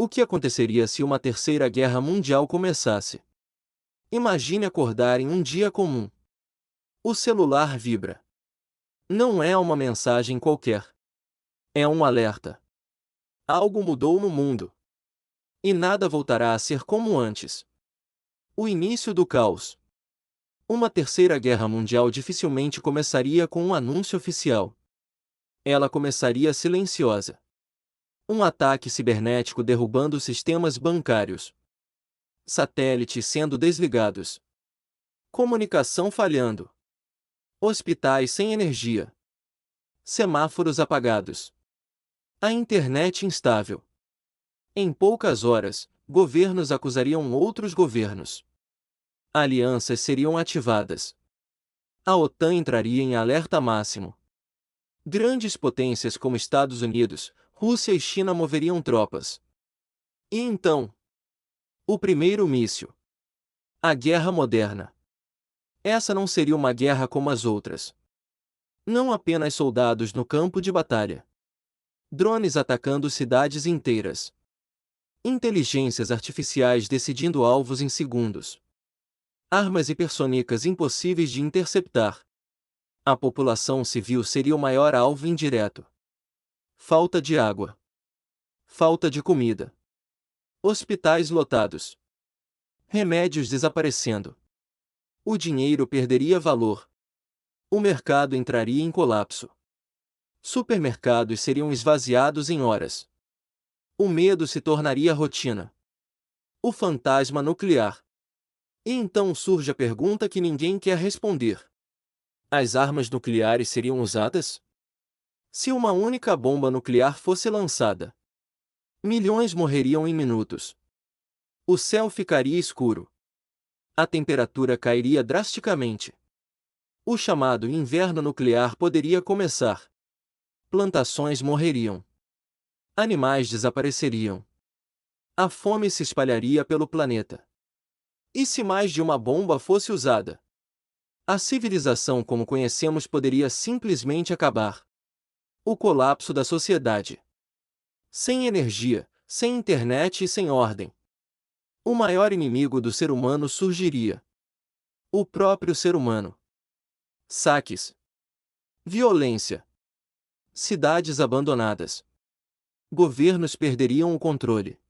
O que aconteceria se uma terceira guerra mundial começasse? Imagine acordar em um dia comum. O celular vibra. Não é uma mensagem qualquer. É um alerta. Algo mudou no mundo. E nada voltará a ser como antes. O início do caos. Uma terceira guerra mundial dificilmente começaria com um anúncio oficial. Ela começaria silenciosa. Um ataque cibernético derrubando sistemas bancários. Satélites sendo desligados. Comunicação falhando. Hospitais sem energia. Semáforos apagados. A internet instável. Em poucas horas, governos acusariam outros governos. Alianças seriam ativadas. A OTAN entraria em alerta máximo. Grandes potências como Estados Unidos, Rússia e China moveriam tropas. E então? O primeiro míssil. A guerra moderna. Essa não seria uma guerra como as outras. Não apenas soldados no campo de batalha. Drones atacando cidades inteiras. Inteligências artificiais decidindo alvos em segundos. Armas hipersônicas impossíveis de interceptar. A população civil seria o maior alvo indireto. Falta de água. Falta de comida. Hospitais lotados. Remédios desaparecendo. O dinheiro perderia valor. O mercado entraria em colapso. Supermercados seriam esvaziados em horas. O medo se tornaria rotina. O fantasma nuclear. E então surge a pergunta que ninguém quer responder. As armas nucleares seriam usadas? Se uma única bomba nuclear fosse lançada, milhões morreriam em minutos. O céu ficaria escuro. A temperatura cairia drasticamente. O chamado inverno nuclear poderia começar. Plantações morreriam. Animais desapareceriam. A fome se espalharia pelo planeta. E se mais de uma bomba fosse usada? A civilização como conhecemos poderia simplesmente acabar. O colapso da sociedade. Sem energia, sem internet e sem ordem. O maior inimigo do ser humano surgiria. O próprio ser humano. Saques. Violência. Cidades abandonadas. Governos perderiam o controle.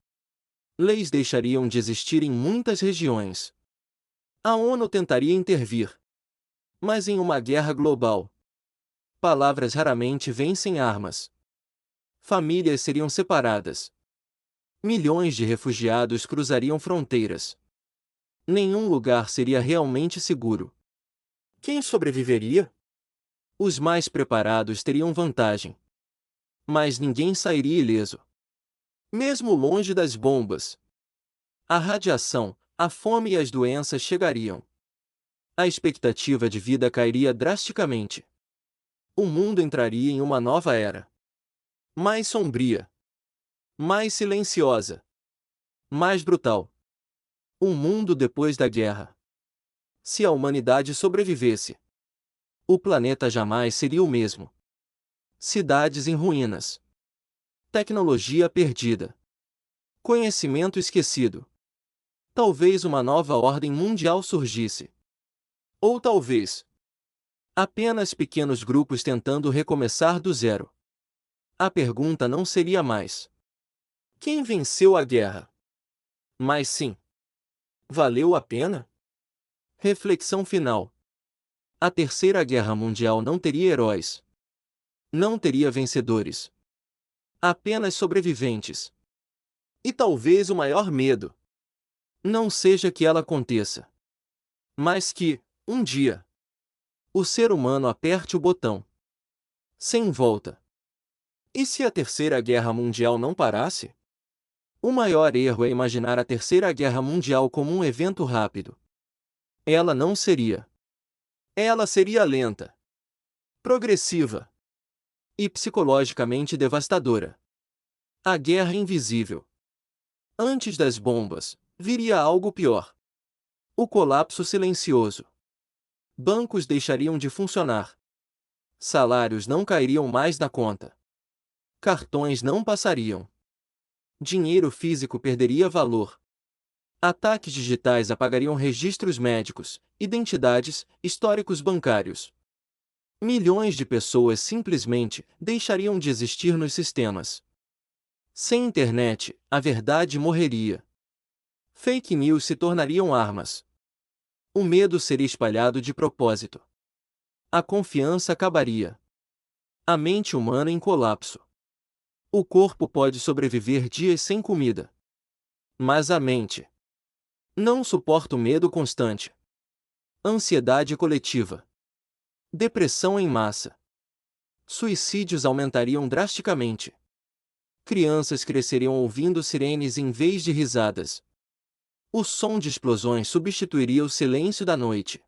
Leis deixariam de existir em muitas regiões. A ONU tentaria intervir. Mas em uma guerra global, palavras raramente vencem armas. Famílias seriam separadas. Milhões de refugiados cruzariam fronteiras. Nenhum lugar seria realmente seguro. Quem sobreviveria? Os mais preparados teriam vantagem. Mas ninguém sairia ileso. Mesmo longe das bombas. A radiação, a fome e as doenças chegariam. A expectativa de vida cairia drasticamente. O mundo entraria em uma nova era. Mais sombria. Mais silenciosa. Mais brutal. Um mundo depois da guerra. Se a humanidade sobrevivesse, o planeta jamais seria o mesmo. Cidades em ruínas. Tecnologia perdida. Conhecimento esquecido. Talvez uma nova ordem mundial surgisse. Ou talvez apenas pequenos grupos tentando recomeçar do zero. A pergunta não seria mais: quem venceu a guerra? Mas sim: valeu a pena? Reflexão final. A Terceira Guerra Mundial não teria heróis. Não teria vencedores. Apenas sobreviventes. E talvez o maior medo não seja que ela aconteça, mas que, um dia, o ser humano aperte o botão. Sem volta. E se a Terceira Guerra Mundial não parasse? O maior erro é imaginar a Terceira Guerra Mundial como um evento rápido. Ela não seria. Ela seria lenta, progressiva e psicologicamente devastadora. A guerra invisível. Antes das bombas, viria algo pior. O colapso silencioso. Bancos deixariam de funcionar. Salários não cairiam mais na conta. Cartões não passariam. Dinheiro físico perderia valor. Ataques digitais apagariam registros médicos, identidades, históricos bancários. Milhões de pessoas simplesmente deixariam de existir nos sistemas. Sem internet, a verdade morreria. Fake news se tornariam armas. O medo seria espalhado de propósito. A confiança acabaria. A mente humana em colapso. O corpo pode sobreviver dias sem comida. Mas a mente não suporta o medo constante. Ansiedade coletiva. Depressão em massa. Suicídios aumentariam drasticamente. Crianças cresceriam ouvindo sirenes em vez de risadas. O som de explosões substituiria o silêncio da noite.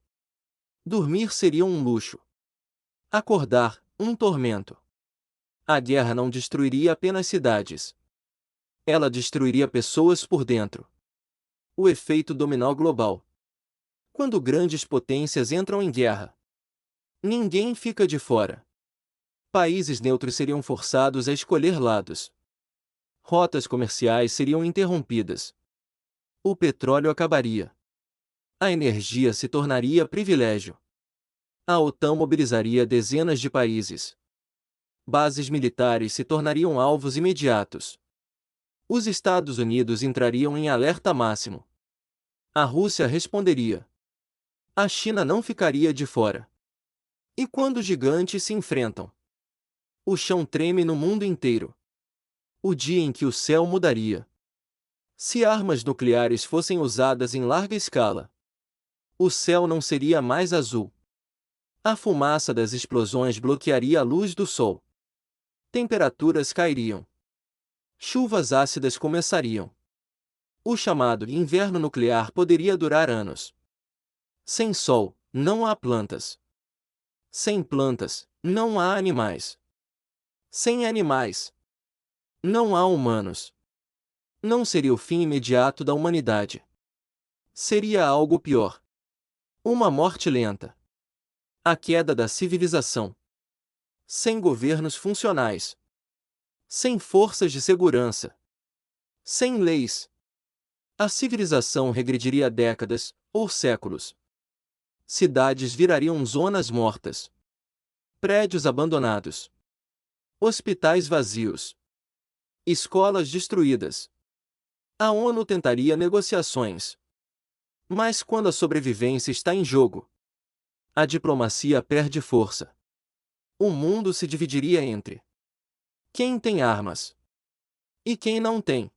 Dormir seria um luxo. Acordar, um tormento. A guerra não destruiria apenas cidades. Ela destruiria pessoas por dentro. O efeito dominó global. Quando grandes potências entram em guerra, ninguém fica de fora. Países neutros seriam forçados a escolher lados. Rotas comerciais seriam interrompidas. O petróleo acabaria. A energia se tornaria privilégio. A OTAN mobilizaria dezenas de países. Bases militares se tornariam alvos imediatos. Os Estados Unidos entrariam em alerta máximo. A Rússia responderia. A China não ficaria de fora. E quando gigantes se enfrentam, o chão treme no mundo inteiro. O dia em que o céu mudaria. Se armas nucleares fossem usadas em larga escala, o céu não seria mais azul. A fumaça das explosões bloquearia a luz do sol. Temperaturas cairiam. Chuvas ácidas começariam. O chamado inverno nuclear poderia durar anos. Sem sol, não há plantas. Sem plantas, não há animais. Sem animais, não há humanos. Não seria o fim imediato da humanidade. Seria algo pior. Uma morte lenta. A queda da civilização. Sem governos funcionais. Sem forças de segurança. Sem leis. A civilização regrediria décadas, ou séculos. Cidades virariam zonas mortas. Prédios abandonados. Hospitais vazios. Escolas destruídas. A ONU tentaria negociações. Mas quando a sobrevivência está em jogo, a diplomacia perde força. O mundo se dividiria entre quem tem armas e quem não tem.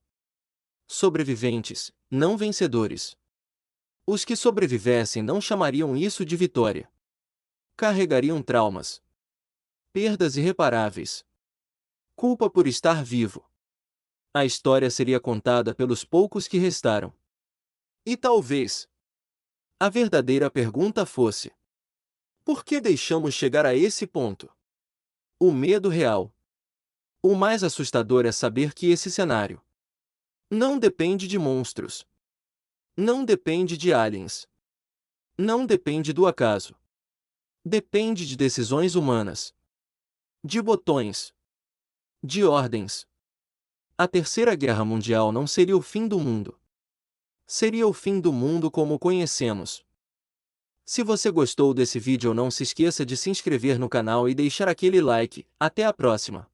Sobreviventes, não vencedores. Os que sobrevivessem não chamariam isso de vitória. Carregariam traumas, perdas irreparáveis, culpa por estar vivo. A história seria contada pelos poucos que restaram. E talvez a verdadeira pergunta fosse: por que deixamos chegar a esse ponto? O medo real. O mais assustador é saber que esse cenário não depende de monstros. Não depende de aliens. Não depende do acaso. Depende de decisões humanas. De botões. De ordens. A Terceira Guerra Mundial não seria o fim do mundo. Seria o fim do mundo como o conhecemos. Se você gostou desse vídeo, não se esqueça de se inscrever no canal e deixar aquele like. Até a próxima!